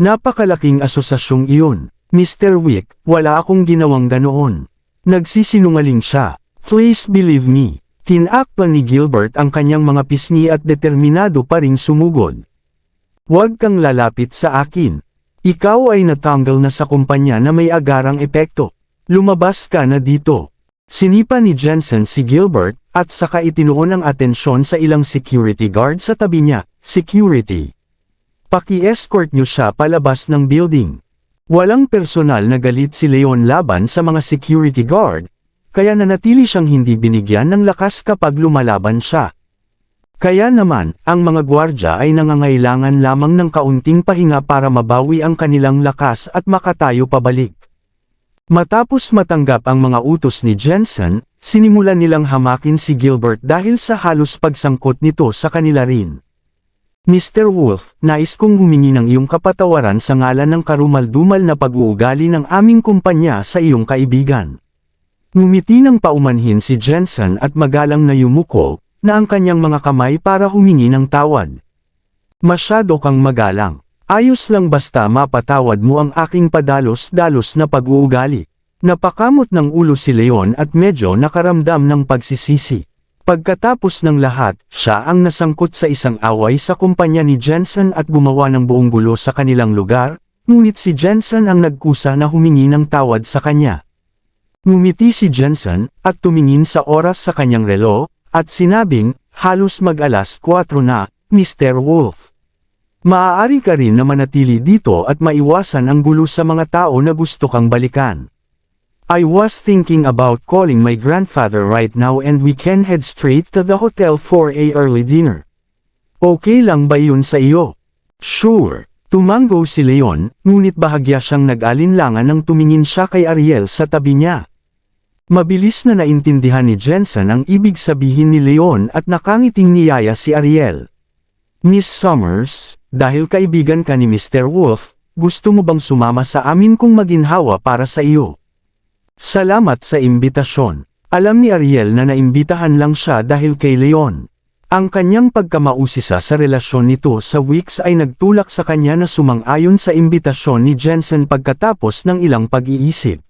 Napakalaking asosasyong iyon. Mr. Wick, wala akong ginawang ganoon. Nagsisinungaling siya. Please believe me. Tinakpan ni Gilbert ang kanyang mga pisngi at determinado pa ring sumugod. Huwag kang lalapit sa akin. Ikaw ay natanggal na sa kumpanya na may agarang epekto. Lumabas ka na dito. Sinipa ni Jensen si Gilbert, at saka itinuon ang atensyon sa ilang security guard sa tabi niya. Security. Paki-escort niyo siya palabas ng building. Walang personal na galit si Leon laban sa mga security guard, kaya nanatili siyang hindi binigyan ng lakas kapag lumalaban siya. Kaya naman, ang mga gwardya ay nangangailangan lamang ng kaunting pahinga para mabawi ang kanilang lakas at makatayo pabalik. Matapos matanggap ang mga utos ni Jensen, sinimulan nilang hamakin si Gilbert dahil sa halos pagsangkot nito sa kanila rin. Mr. Wolf, nais kong humingi ng iyong kapatawaran sa ngalan ng karumal-dumal na pag-uugali ng aming kumpanya sa iyong kaibigan. Ngumiti ng paumanhin si Jensen at magalang na yumuko, na ang kanyang mga kamay para humingi ng tawad. Masyado kang magalang. Ayos lang basta mapatawad mo ang aking padalos-dalos na pag-uugali. Napakamot ng ulo si Leon at medyo nakaramdam ng pagsisisi. Pagkatapos ng lahat, siya ang nasangkot sa isang away sa kumpanya ni Jensen at gumawa ng buong gulo sa kanilang lugar, ngunit si Jensen ang nagkusa na humingi ng tawad sa kanya. Ngumiti si Jensen, at tumingin sa oras sa kanyang relo, at sinabing, halos mag-alas 4 na, Mr. Wolf. Maaari ka rin na manatili dito at maiwasan ang gulo sa mga tao na gusto kang balikan. I was thinking about calling my grandfather right now and we can head straight to the hotel for a early dinner. Okay lang ba yun sa iyo? Sure. Tumango si Leon, ngunit bahagya siyang nag-alinlangan nang tumingin siya kay Ariel sa tabi niya. Mabilis na naintindihan ni Jensen ang ibig sabihin ni Leon at nakangiting niyaya si Ariel. Miss Summers, dahil kaibigan ka ni Mr. Wolf, gusto mo bang sumama sa amin kung maginhawa para sa iyo? Salamat sa imbitasyon. Alam ni Ariel na naimbitahan lang siya dahil kay Leon. Ang kanyang pagkamausisa sa relasyon nito sa weeks ay nagtulak sa kanya na sumang-ayon sa imbitasyon ni Jensen pagkatapos ng ilang pag-iisip.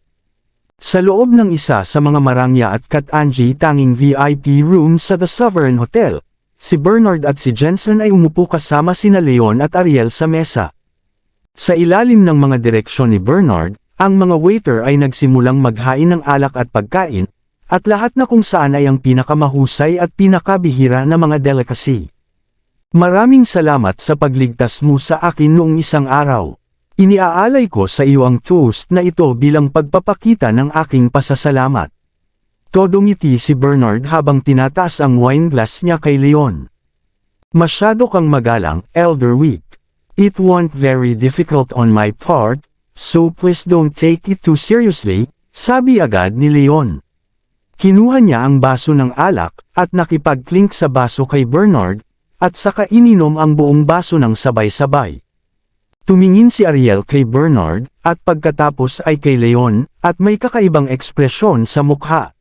Sa loob ng isa sa mga marangya at kat-anji tanging VIP room sa The Sovereign Hotel, si Bernard at si Jensen ay umupo kasama sina Leon at Ariel sa mesa. Sa ilalim ng mga direksyon ni Bernard, ang mga waiter ay nagsimulang maghain ng alak at pagkain, at lahat na kung saan ay ang pinakamahusay at pinakabihira na mga delicacy. Maraming salamat sa pagligtas mo sa akin noong isang araw. Iniaalay ko sa iyo ang toast na ito bilang pagpapakita ng aking pasasalamat. Todo ngiti si Bernard habang tinataas ang wine glass niya kay Leon. Masyado kang magalang, Elder Wick. It wasn't very difficult on my part, so please don't take it too seriously, sabi agad ni Leon. Kinuha niya ang baso ng alak, at nakipag-clink sa baso kay Bernard, at saka ininom ang buong baso ng sabay-sabay. Tumingin si Ariel kay Bernard, at pagkatapos ay kay Leon, at may kakaibang ekspresyon sa mukha.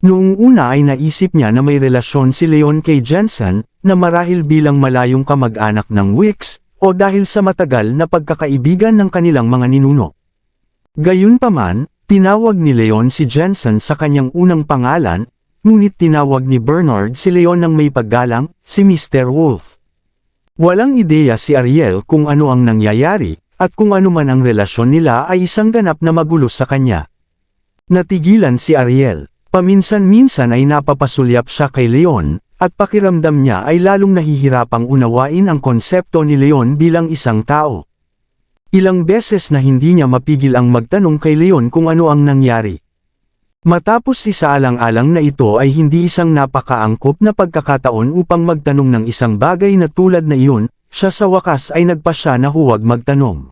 Noong una ay naisip niya na may relasyon si Leon kay Jensen, na marahil bilang malayong kamag-anak ng Wicks, o dahil sa matagal na pagkakaibigan ng kanilang mga ninuno. Gayunpaman, tinawag ni Leon si Jensen sa kanyang unang pangalan, ngunit tinawag ni Bernard si Leon ng may paggalang, si Mr. Wolf. Walang ideya si Ariel kung ano ang nangyayari, at kung ano man ang relasyon nila ay isang ganap na magulo sa kanya. Natigilan si Ariel. Paminsan-minsan ay napapasulyap siya kay Leon, at pakiramdam niya ay lalong nahihirapang unawain ang konsepto ni Leon bilang isang tao. Ilang beses na hindi niya mapigil ang magtanong kay Leon kung ano ang nangyari. Matapos isaalang-alang na ito ay hindi isang napakaangkop na pagkakataon upang magtanong ng isang bagay na tulad na iyon, siya sa wakas ay nagpasya na huwag magtanong.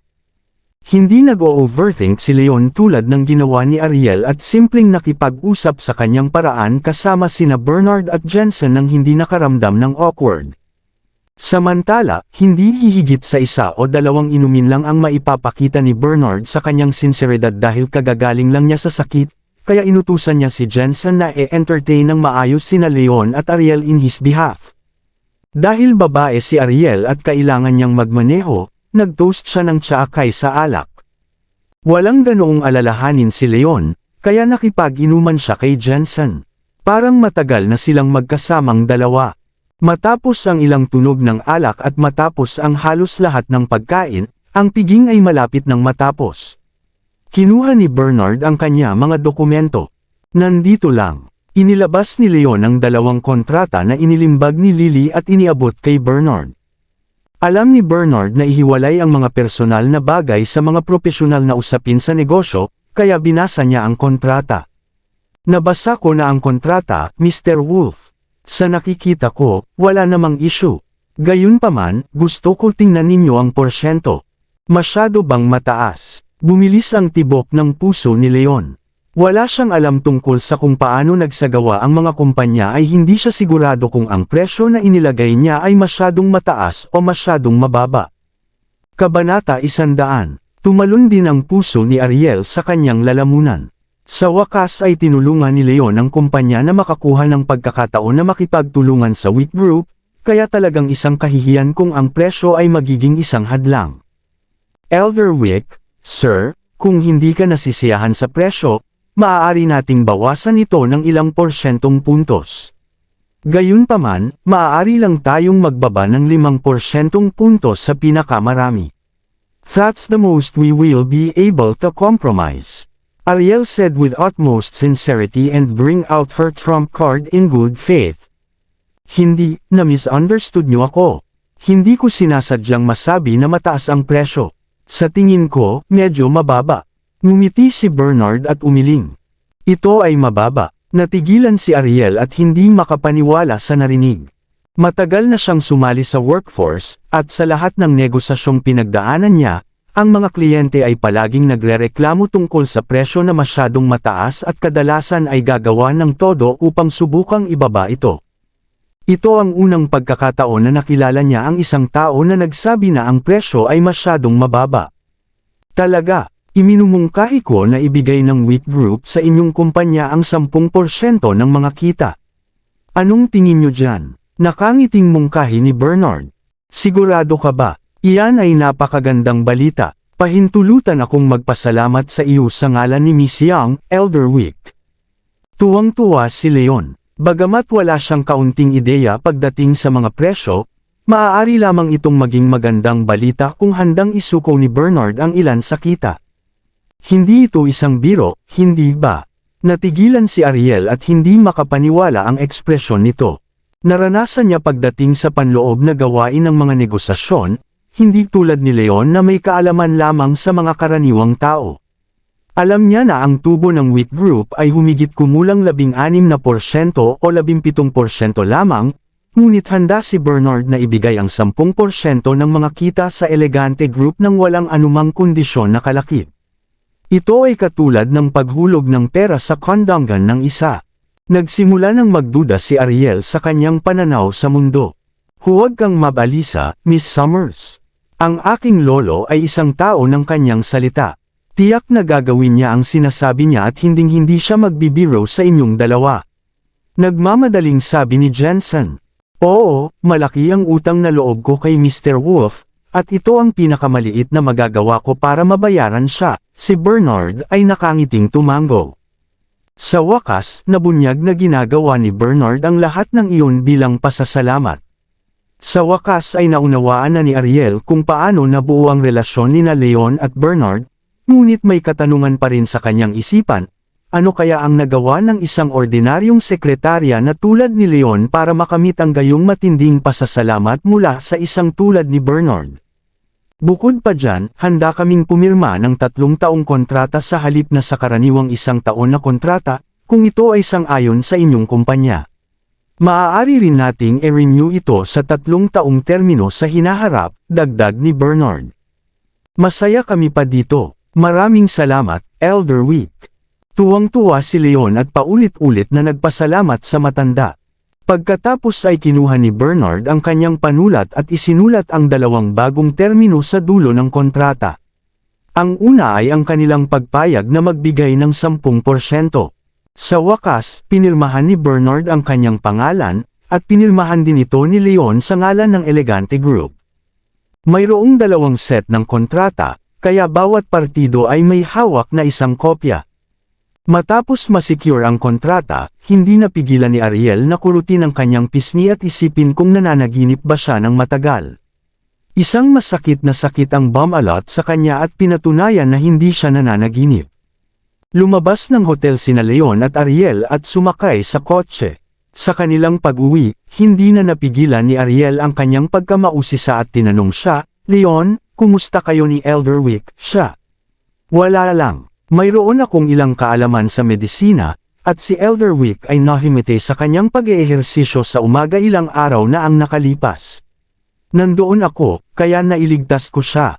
Hindi nag-o-overthink si Leon tulad ng ginawa ni Ariel at simpleng nakipag-usap sa kanyang paraan kasama sina Bernard at Jensen nang hindi nakaramdam ng awkward. Samantala, hindi hihigit sa isa o dalawang inumin lang ang maipapakita ni Bernard sa kanyang sinseridad dahil kagagaling lang niya sa sakit, kaya inutusan niya si Jensen na e-entertain ng maayos sina Leon at Ariel in his behalf. Dahil babae si Ariel at kailangan niyang magmaneho, nag-toast siya ng tsaa kaysa alak. Walang ganoong alalahanin si Leon, kaya nakipag-inuman siya kay Jensen. Parang matagal na silang magkasamang dalawa. Matapos ang ilang tunog ng alak at matapos ang halos lahat ng pagkain, ang piging ay malapit ng matapos. Kinuha ni Bernard ang kanya mga dokumento. Nandito lang. Inilabas ni Leon ang 2 kontrata na inilimbag ni Lily at iniabot kay Bernard. Alam ni Bernard na ihiwalay ang mga personal na bagay sa mga propesyonal na usapin sa negosyo, kaya binasa niya ang kontrata. Nabasa ko na ang kontrata, Mr. Wolf. Sa nakikita ko, wala namang issue. Gayunpaman, gusto ko tingnan ninyo ang porsyento. Masyado bang mataas? Bumilis ang tibok ng puso ni Leon. Wala siyang alam tungkol sa kung paano nagsagawa ang mga kumpanya ay hindi siya sigurado kung ang presyo na inilagay niya ay masyadong mataas o masyadong mababa. Kabanata 100. Tumalon din ang puso ni Ariel sa kanyang lalamunan. Sa wakas ay tinulungan ni Leon ang kumpanya na makakuha ng pagkakataon na makipagtulungan sa Wheat Group, kaya talagang isang kahihiyan kung ang presyo ay magiging isang hadlang. Elder Wick, Sir, kung hindi ka nasisiyahan sa presyo, maaari nating bawasan ito ng ilang porsyentong puntos. Gayunpaman, maaari lang tayong magbaba ng 5 porsyentong puntos sa pinakamarami. That's the most we will be able to compromise. Ariel said with utmost sincerity and bring out her trump card in good faith. Hindi, na-misunderstood niyo ako. Hindi ko sinasadyang masabi na mataas ang presyo. Sa tingin ko, medyo mababa. Ngumiti si Bernard at umiling. Ito ay mababa. Natigilan si Ariel at hindi makapaniwala sa narinig. Matagal na siyang sumali sa workforce, at sa lahat ng negosasyong pinagdaanan niya, ang mga kliyente ay palaging nagrereklamo tungkol sa presyo na masyadong mataas at kadalasan ay gagawa ng todo upang subukang ibaba ito. Ito ang unang pagkakataon na nakilala niya ang isang tao na nagsabi na ang presyo ay masyadong mababa. Talaga, iminumungkahi ko na ibigay ng Wheat Group sa inyong kumpanya ang 10% ng mga kita. Anong tingin niyo dyan? Nakangiting mungkahi ni Bernard. Sigurado ka ba? Iyan ay napakagandang balita. Pahintulutan akong magpasalamat sa iyo sa ngalan ni Miss Young, Elder Wick. Tuwang-tuwa si Leon. Bagamat wala siyang kaunting ideya pagdating sa mga presyo, maaari lamang itong maging magandang balita kung handang isuko ni Bernard ang ilan sa kita. Hindi ito isang biro, hindi ba? Natigilan si Ariel at hindi makapaniwala ang ekspresyon nito. Naranasan niya pagdating sa panloob na gawain ng mga negosasyon, hindi tulad ni Leon na may kaalaman lamang sa mga karaniwang tao. Alam niya na ang tubo ng Wheat Group ay humigit kumulang 16% o 17% lamang, ngunit handa si Bernard na ibigay ang 10% ng mga kita sa Elegante Group nang walang anumang kondisyon na kalakip. Ito ay katulad ng paghulog ng pera sa kondangan ng isa. Nagsimula ng magduda si Ariel sa kanyang pananaw sa mundo. Huwag kang mabalisa, Miss Summers. Ang aking lolo ay isang tao ng kanyang salita. Tiyak na gagawin niya ang sinasabi niya at hinding-hindi siya magbibiro sa inyong dalawa. Nagmamadaling sabi ni Jensen. Oo, malaki ang utang na loob ko kay Mr. Wolf, at ito ang pinakamaliit na magagawa ko para mabayaran siya. Si Bernard ay nakangiting tumango. Sa wakas, nabunyag na ginagawa ni Bernard ang lahat ng iyon bilang pasasalamat. Sa wakas ay naunawaan na ni Ariel kung paano nabuo ang relasyon nina Leon at Bernard, ngunit may katanungan pa rin sa kanyang isipan, ano kaya ang nagawa ng isang ordinaryong sekretarya na tulad ni Leon para makamit ang gayong matinding pasasalamat mula sa isang tulad ni Bernard. Bukod pa dyan, handa kaming pumirma ng 3 taong kontrata sa halip na sa karaniwang 1 taon na kontrata, kung ito ay sang-ayon sa inyong kumpanya. Maaari rin nating i-renew ito sa 3 taong termino sa hinaharap, dagdag ni Bernard. Masaya kami pa dito. Maraming salamat, Elder Wick. Tuwang-tuwa si Leon at paulit-ulit na nagpasalamat sa matanda. Pagkatapos ay kinuha ni Bernard ang kanyang panulat at isinulat ang 2 bagong termino sa dulo ng kontrata. Ang una ay ang kanilang pagpayag na magbigay ng 10%. Sa wakas, pinirmahan ni Bernard ang kanyang pangalan, at pinirmahan din ito ni Leon sa ngalan ng Elegante Group. Mayroong 2 set ng kontrata, kaya bawat partido ay may hawak na isang kopya. Matapos masecure ang kontrata, hindi napigilan ni Ariel na kurutin ang kanyang pisngi at isipin kung nananaginip ba siya ng matagal. Isang masakit na sakit ang bumalot sa kanya at pinatunayan na hindi siya nananaginip. Lumabas ng hotel sina Leon at Ariel at sumakay sa kotse. Sa kanilang pag-uwi, hindi na napigilan ni Ariel ang kanyang pagkamausisa at tinanong siya, "Leon, kumusta kayo ni Elder Wick?" Siya, "Wala lang. Mayroon akong ilang kaalaman sa medisina," at si Elder Wick ay nahimite sa kanyang pag-eehersisyo sa umaga ilang araw na ang nakalipas. "Nandoon ako, kaya nailigtas ko siya."